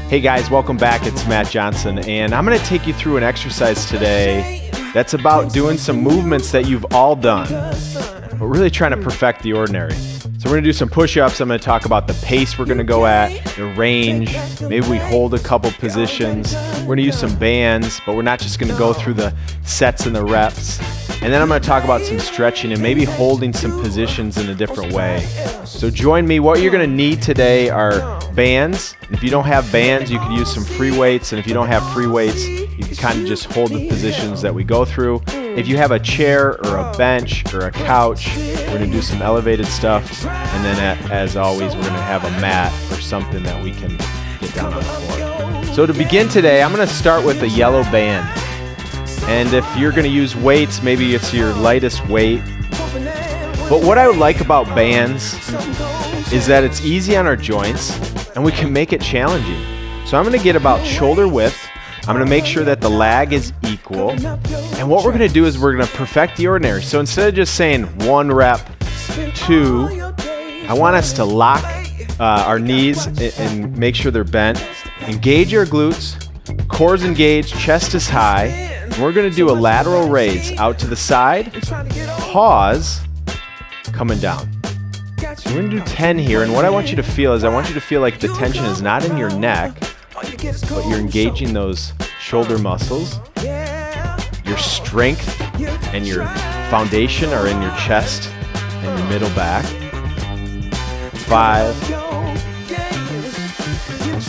Hey guys, welcome back. It's Matt Johnson, and I'm going to take you through an exercise today that's about doing some movements that you've all done, but really trying to perfect the ordinary. So we're going to do some push-ups. I'm going to talk about the pace we're going to go at, the range, maybe we hold a couple positions. We're going to use some bands, but we're not just going to go through the sets and the reps. And then I'm going to talk about some stretching and maybe holding some positions in a different way. So join me. What you're going to need today are bands. If you don't have bands, you can use some free weights. And if you don't have free weights, you can kind of just hold the positions that we go through. If you have a chair or a bench or a couch, we're going to do some elevated stuff. And then as always, we're going to have a mat or something that we can get down on the floor. So to begin today, I'm going to start with a yellow band. And if you're going to use weights, maybe it's your lightest weight. But what I would like about bands is that it's easy on our joints and we can make it challenging. So I'm going to get about shoulder width. I'm going to make sure that the lag is equal. And what we're going to do is we're going to perfect the ordinary. So instead of just saying 1 rep, 2, I want us to lock our knees and make sure they're bent. Engage your glutes, core's engaged, chest is high. We're going to do a lateral raise out to the side, pause, coming down. So we're going to do 10 here, and what I want you to feel is I want you to feel like the tension is not in your neck, but you're engaging those shoulder muscles. Your strength and your foundation are in your chest and your middle back. 5,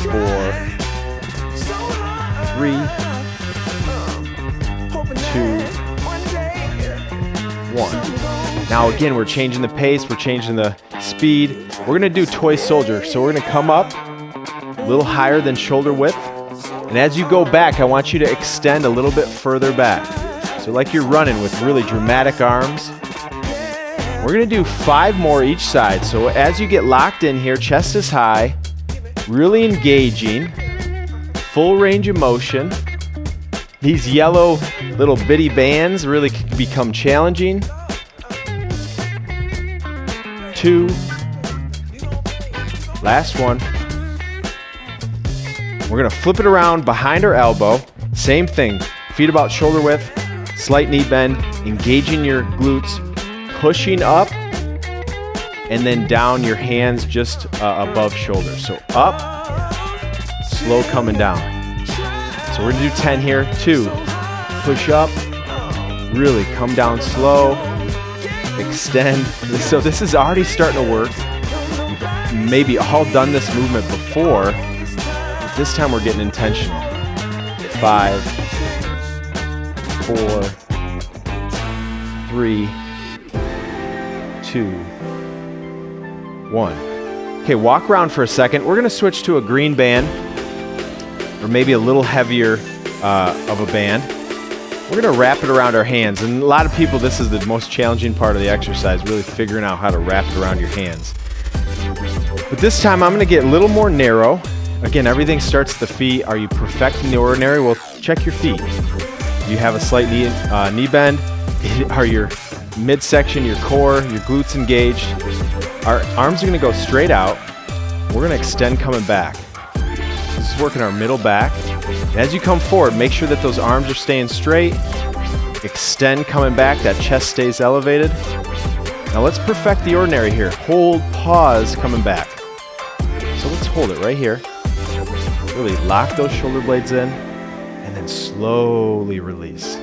4, 3, 2, 1. Now again, we're changing the pace, we're changing the speed. We're going to do toy soldier. So we're going to come up a little higher than shoulder width. And as you go back, I want you to extend a little bit further back. So like you're running with really dramatic arms. We're going to do 5 more each side. So as you get locked in here, chest is high, really engaging, full range of motion. These yellow little bitty bands really can become challenging. 2. Last one. We're going to flip it around behind our elbow. Same thing. Feet about shoulder width, slight knee bend, engaging your glutes, pushing up, and then down your hands just above shoulder. So up, slow coming down. So we're going to do 10 here. 2, push up, really come down slow, extend. So this is already starting to work. You've maybe all done this movement before, but this time we're getting intentional. 5, 4, 3, 2, 1. Okay, walk around for a second. We're going to switch to a green band, or maybe a little heavier of a band. We're going to wrap it around our hands. And a lot of people, this is the most challenging part of the exercise, really figuring out how to wrap it around your hands. But this time I'm going to get a little more narrow. Again, everything starts at the feet. Are you perfecting the ordinary? Well, check your feet. Do you have a slight knee bend? Are your midsection, your core, your glutes engaged? Our arms are going to go straight out. We're going to extend coming back. This is working our middle back. As you come forward, make sure that those arms are staying straight. Extend coming back, that chest stays elevated. Now let's perfect the ordinary here. Hold, pause, coming back. So let's hold it right here. Really lock those shoulder blades in, and then slowly release.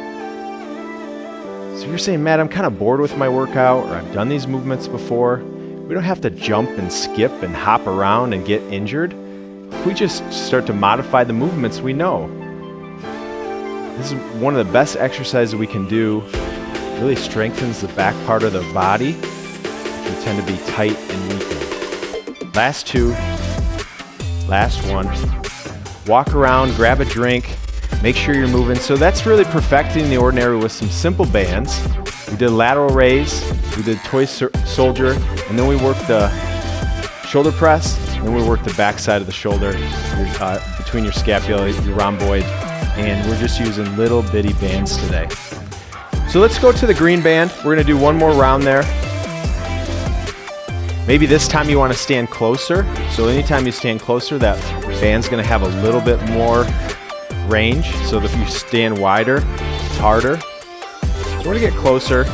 So you're saying, Matt, I'm kind of bored with my workout, or I've done these movements before. We don't have to jump and skip and hop around and get injured. If we just start to modify the movements we know. This is one of the best exercises we can do. It really strengthens the back part of the body, which we tend to be tight and weak. Last 2. Last 1. Walk around, grab a drink, make sure you're moving. So that's really perfecting the ordinary with some simple bands. We did lateral raise, we did toy soldier, and then we worked the shoulder press. Then we work the back side of the shoulder, between your scapula, your rhomboid, and we're just using little bitty bands today. So let's go to the green band. We're going to do one more round there. Maybe this time you want to stand closer. So anytime you stand closer, that band's going to have a little bit more range. So that if you stand wider, it's harder. So we're going to get closer.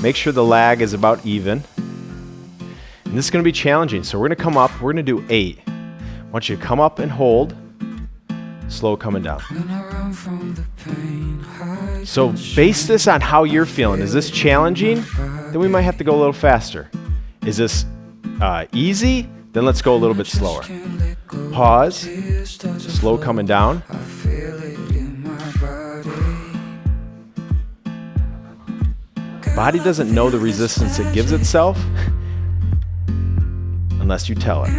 Make sure the lag is about even. And this is going to be challenging. So we're going to come up. We're going to do 8. I want you to come up and hold. Slow coming down. So base this on how you're feeling. Is this challenging? Then we might have to go a little faster. Is this easy? Then let's go a little bit slower. Pause. Slow coming down. Body doesn't know the resistance it gives itself unless you tell it.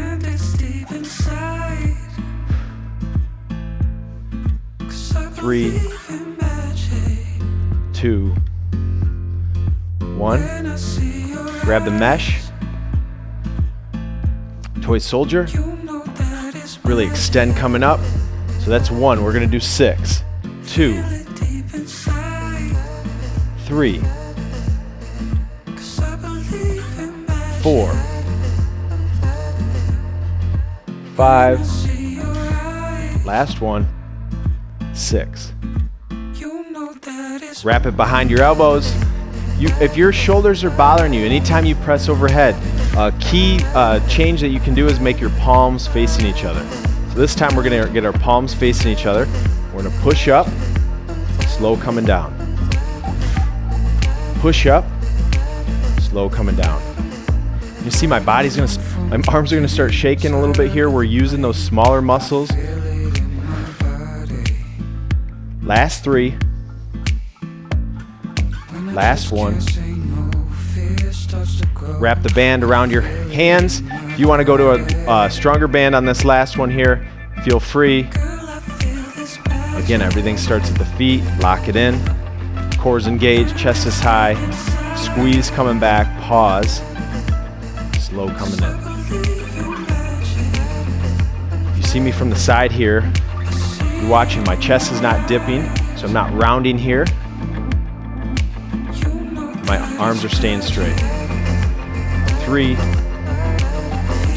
3, 2, 1. Grab the mesh. Toy soldier. Really extend coming up. So that's 1. We're going to do 6. 2, 3, 4, 5. Last one. 6. Wrap it behind your elbows. If your shoulders are bothering you, anytime you press overhead, a key change that you can do is make your palms facing each other. So this time we're going to get our palms facing each other. We're going to push up, slow coming down. Push up, slow coming down. You see my arms are going to start shaking a little bit here. We're using those smaller muscles. Last 3. Last 1. Wrap the band around your hands. If you want to go to a stronger band on this last one here, feel free. Again, everything starts at the feet. Lock it in. Cores engaged, chest is high. Squeeze coming back. Pause. Slow coming in. You see me from the side here. You're watching, my chest is not dipping, so I'm not rounding here. My arms are staying straight. 3,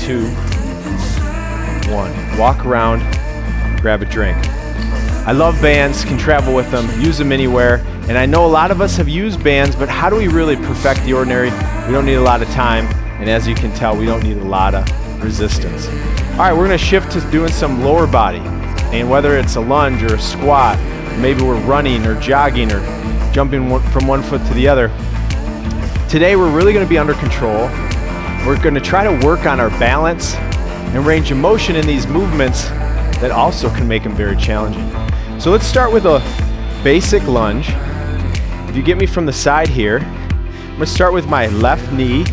2, 1. Walk around, grab a drink. I love bands, can travel with them, use them anywhere. And I know a lot of us have used bands, but how do we really perfect the ordinary? We don't need a lot of time. And as you can tell, we don't need a lot of resistance. All right, we're gonna shift to doing some lower body. And whether it's a lunge or a squat, maybe we're running or jogging or jumping from one foot to the other. Today we're really going to be under control. We're going to try to work on our balance and range of motion in these movements that also can make them very challenging. So let's start with a basic lunge. If you get me from the side here, I'm going to start with my left knee,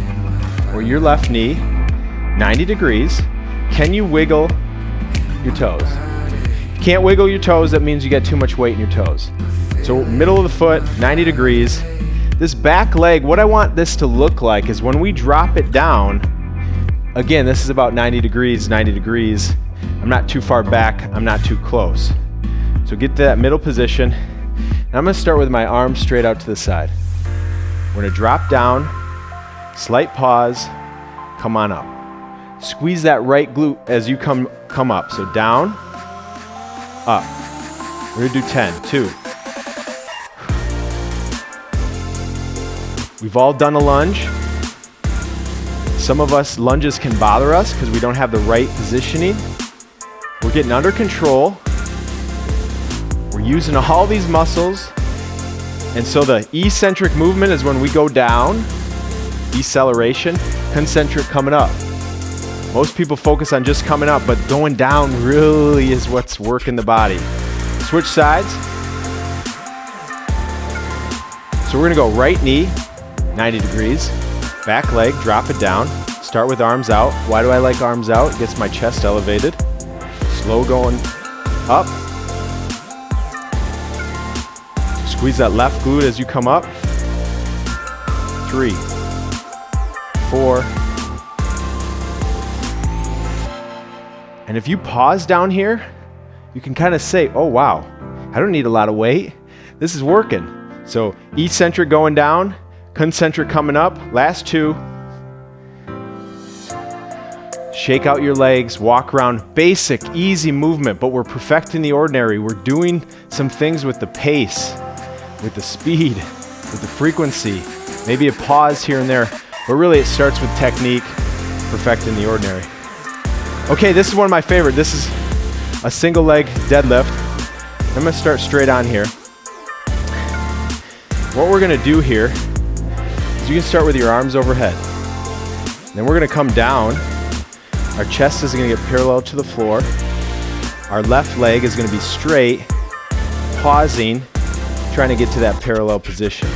or your left knee, 90 degrees. Can you wiggle your toes? If you can't wiggle your toes, that means you got too much weight in your toes. So middle of the foot, 90 degrees. This back leg, what I want this to look like is when we drop it down, again, this is about 90 degrees, 90 degrees. I'm not too far back, I'm not too close. So get to that middle position. And I'm gonna start with my arms straight out to the side. We're gonna drop down, slight pause, come on up. Squeeze that right glute as you come up. So down, up. We're gonna do 10, 2. We've all done a lunge. Some of us, lunges can bother us because we don't have the right positioning. We're getting under control. We're using all these muscles. And so the eccentric movement is when we go down, deceleration, concentric coming up. Most people focus on just coming up, but going down really is what's working the body. Switch sides. So we're gonna go right knee, 90 degrees, back leg, drop it down, start with arms out. Why do I like arms out? It gets my chest elevated. Slow going up. Squeeze that left glute as you come up. 3, 4. And if you pause down here, you can kind of say, oh wow, I don't need a lot of weight. This is working. So eccentric going down, concentric coming up. Last 2. Shake out your legs, walk around. Basic, easy movement, but we're perfecting the ordinary. We're doing some things with the pace, with the speed, with the frequency. Maybe a pause here and there, but really it starts with technique, perfecting the ordinary. Okay, this is one of my favorite. This is a single leg deadlift. I'm gonna start straight on here. What we're gonna do here is you can start with your arms overhead. Then we're gonna come down. Our chest is gonna get parallel to the floor. Our left leg is gonna be straight, pausing, trying to get to that parallel position.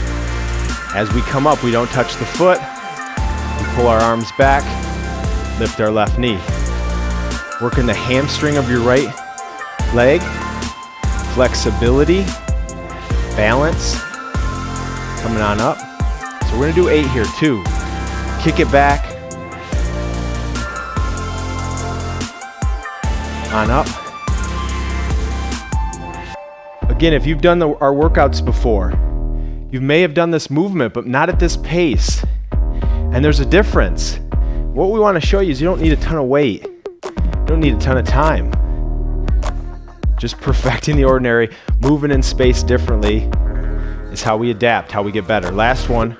As we come up, we don't touch the foot. We pull our arms back, lift our left knee. Working the hamstring of your right leg, flexibility, balance, coming on up. So we're gonna do 8 here, 2. Kick it back, on up. Again, if you've done our workouts before, you may have done this movement, but not at this pace. And there's a difference. What we want to show you is you don't need a ton of weight. You don't need a ton of time. Just perfecting the ordinary, moving in space differently is how we adapt, how we get better. Last one.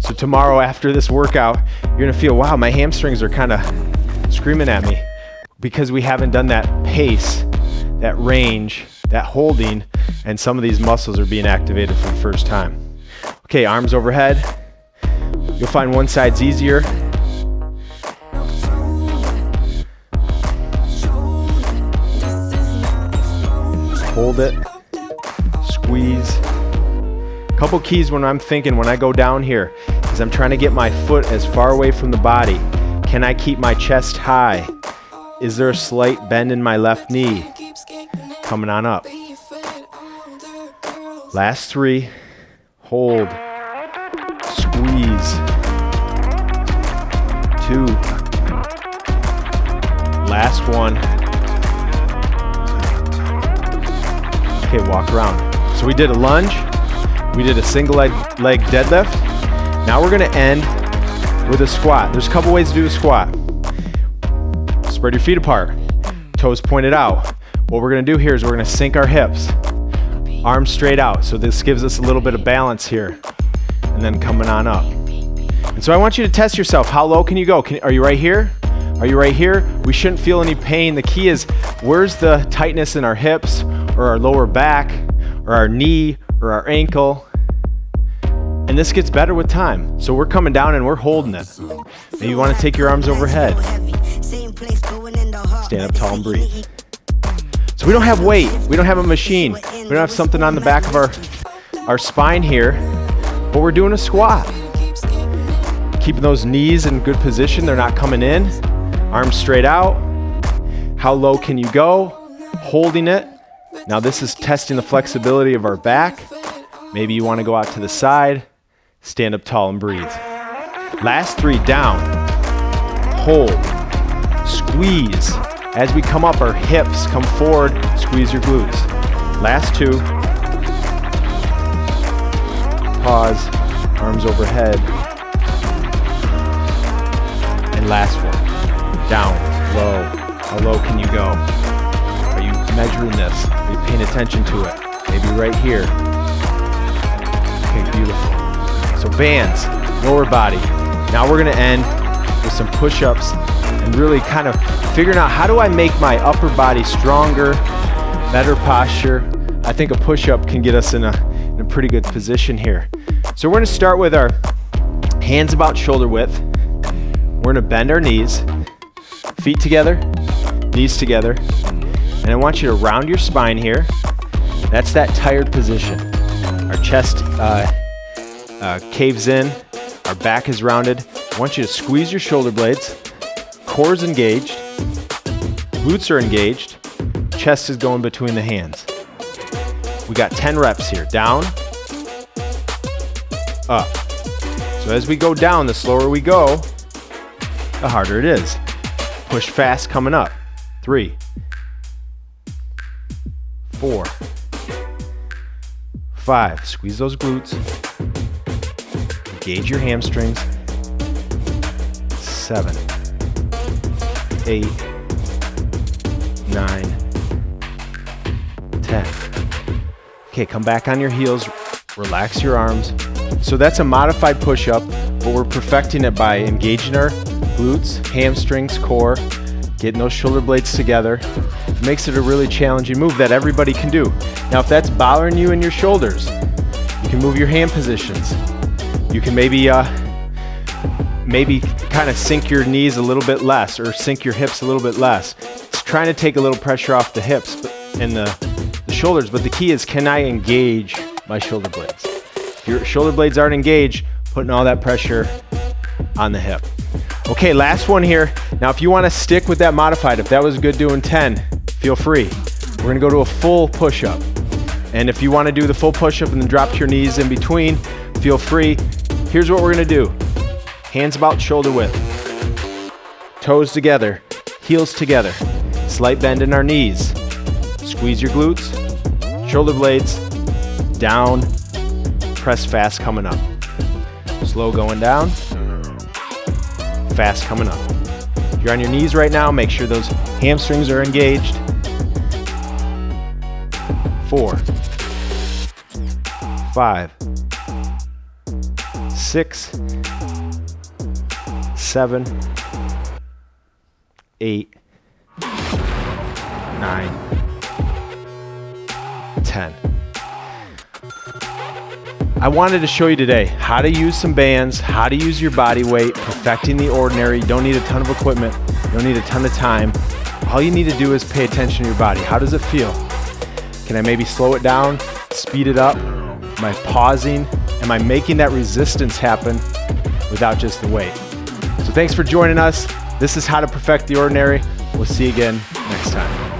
So tomorrow after this workout, you're gonna feel, wow, my hamstrings are kind of screaming at me because we haven't done that pace, that range, that holding, and some of these muscles are being activated for the first time. Okay, arms overhead. You'll find one side's easier. Hold it, squeeze. Couple keys when I'm thinking, when I go down here, is I'm trying to get my foot as far away from the body. Can I keep my chest high? Is there a slight bend in my left knee? Coming on up. Last 3, hold, squeeze. 2. Last 1. Okay, walk around. So we did a lunge, we did a single leg deadlift. Now we're gonna end with a squat. There's a couple ways to do a squat. Spread your feet apart, toes pointed out. What we're gonna do here is we're gonna sink our hips, arms straight out. So this gives us a little bit of balance here, and then coming on up. And so I want you to test yourself. How low can you go? Are you right here? Are you right here? We shouldn't feel any pain. The key is, where's the tightness in our hips or our lower back or our knee or our ankle? And this gets better with time. So we're coming down and we're holding it. Maybe you want to take your arms overhead. Stand up tall and breathe. So we don't have weight. We don't have a machine. We don't have something on the back of our spine here, but we're doing a squat. Keeping those knees in good position. They're not coming in. Arms straight out. How low can you go? Holding it. Now this is testing the flexibility of our back. Maybe you want to go out to the side. Stand up tall and breathe. Last 3, down, hold, squeeze. As we come up, our hips come forward, squeeze your glutes. Last 2, pause, arms overhead. And last one, down, low. How low can you go? Are you measuring this? Are you paying attention to it? Maybe right here. Okay, beautiful. So bands, lower body. Now we're gonna end with some push-ups and really kind of figuring out, how do I make my upper body stronger, better posture? I think a push-up can get us in a pretty good position here. So we're gonna start with our hands about shoulder width. We're gonna bend our knees, feet together, knees together. And I want you to round your spine here. That's that tired position. Our chest caves in, our back is rounded. I want you to squeeze your shoulder blades, core is engaged, glutes are engaged, chest is going between the hands. We got 10 reps here. Down, up. So as we go down, the slower we go, the harder it is. Push fast coming up. 3, 4, 5. Squeeze those glutes. Engage your hamstrings. 7, 8, 9, 10. Okay, come back on your heels, relax your arms. So that's a modified push-up, but we're perfecting it by engaging our glutes, hamstrings, core, getting those shoulder blades together. It makes it a really challenging move that everybody can do. Now, if that's bothering you in your shoulders, you can move your hand positions. You can maybe kind of sink your knees a little bit less or sink your hips a little bit less. It's trying to take a little pressure off the hips and the shoulders, but the key is, can I engage my shoulder blades? If your shoulder blades aren't engaged, putting all that pressure on the hip. Okay, last one here. Now, if you want to stick with that modified, if that was good doing 10, feel free. We're going to go to a full push-up. And if you want to do the full push-up and then drop to your knees in between, feel free. Here's what we're going to do. Hands about shoulder width. Toes together. Heels together. Slight bend in our knees. Squeeze your glutes. Shoulder blades. Down. Press fast coming up. Slow going down. Fast coming up. If you're on your knees right now, make sure those hamstrings are engaged. 4, 5, 6, 7, 8, 9, 10. I wanted to show you today how to use some bands, how to use your body weight, perfecting the ordinary. You don't need a ton of equipment. You don't need a ton of time. All you need to do is pay attention to your body. How does it feel? Can I maybe slow it down, speed it up? Am I pausing? Am I making that resistance happen without just the weight? So thanks for joining us. This is How to Perfect the Ordinary. We'll see you again next time.